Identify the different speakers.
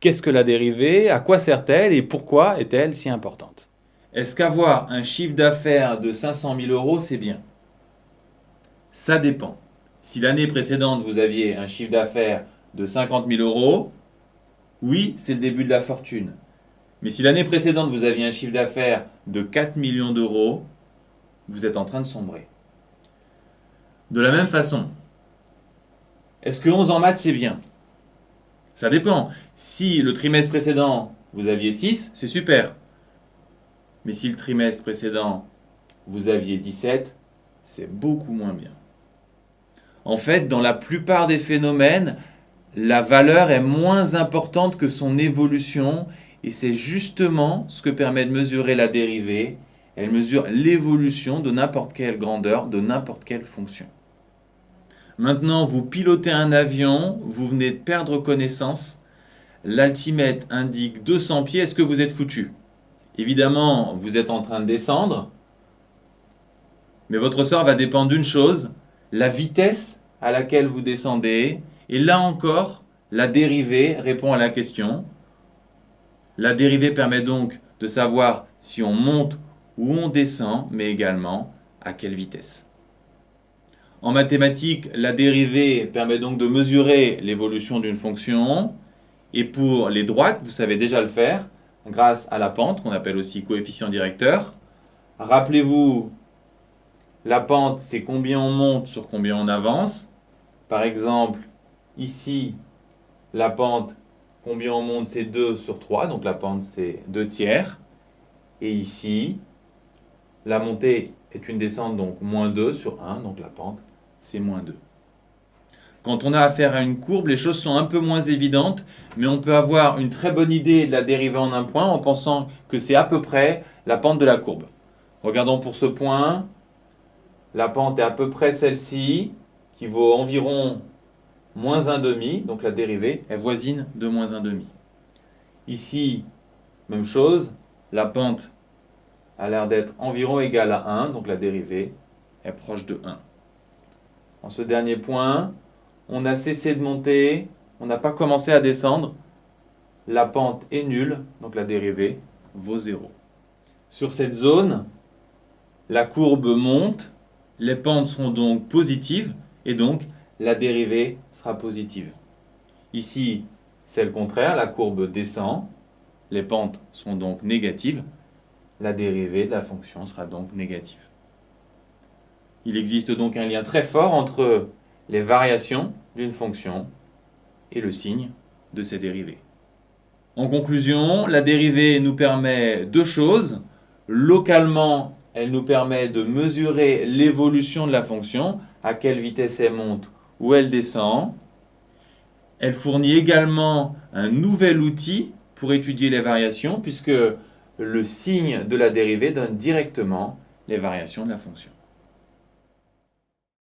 Speaker 1: Qu'est-ce que la dérivée? À quoi sert-elle? Et pourquoi est-elle si importante? Est-ce qu'avoir un chiffre d'affaires de 500 000 euros, c'est bien? Ça dépend. Si l'année précédente, vous aviez un chiffre d'affaires de 50 000 euros, oui, c'est le début de la fortune. Mais si l'année précédente, vous aviez un chiffre d'affaires de 4 millions d'euros, vous êtes en train de sombrer. De la même façon, est-ce que 11 en maths, c'est bien? Ça dépend. Si le trimestre précédent, vous aviez 6, c'est super. Mais si le trimestre précédent, vous aviez 17, c'est beaucoup moins bien. En fait, dans la plupart des phénomènes, la valeur est moins importante que son évolution et c'est justement ce que permet de mesurer la dérivée. Elle mesure l'évolution de n'importe quelle grandeur, de n'importe quelle fonction. Maintenant, vous pilotez un avion, vous venez de perdre connaissance, l'altimètre indique 200 pieds, est-ce que vous êtes foutu? Évidemment, vous êtes en train de descendre, mais votre sort va dépendre d'une chose, la vitesse à laquelle vous descendez. Et là encore, la dérivée répond à la question. La dérivée permet donc de savoir si on monte ou on descend, mais également à quelle vitesse. En mathématiques, la dérivée permet donc de mesurer l'évolution d'une fonction. Et pour les droites, vous savez déjà le faire, grâce à la pente, qu'on appelle aussi coefficient directeur. Rappelez-vous, la pente, c'est combien on monte sur combien on avance. Par exemple, ici, la pente, combien on monte, c'est 2 sur 3, donc la pente, c'est 2 tiers. Et ici, la montée est une descente, donc moins 2 sur 1, donc la pente, c'est moins 2. Quand on a affaire à une courbe, les choses sont un peu moins évidentes, mais on peut avoir une très bonne idée de la dérivée en un point en pensant que c'est à peu près la pente de la courbe. Regardons pour ce point, la pente est à peu près celle-ci, qui vaut environ moins 1,5, donc la dérivée est voisine de moins 1,5. Ici, même chose, la pente a l'air d'être environ égale à 1, donc la dérivée est proche de 1. En ce dernier point, on a cessé de monter, on n'a pas commencé à descendre, la pente est nulle, donc la dérivée vaut 0. Sur cette zone, la courbe monte, les pentes sont donc positives, et donc la dérivée sera positive. Ici, c'est le contraire, la courbe descend, les pentes sont donc négatives, la dérivée de la fonction sera donc négative. Il existe donc un lien très fort entre les variations d'une fonction et le signe de ses dérivées. En conclusion, la dérivée nous permet deux choses. Localement, elle nous permet de mesurer l'évolution de la fonction, à quelle vitesse elle monte ou elle descend. Elle fournit également un nouvel outil pour étudier les variations, puisque le signe de la dérivée donne directement les variations de la fonction.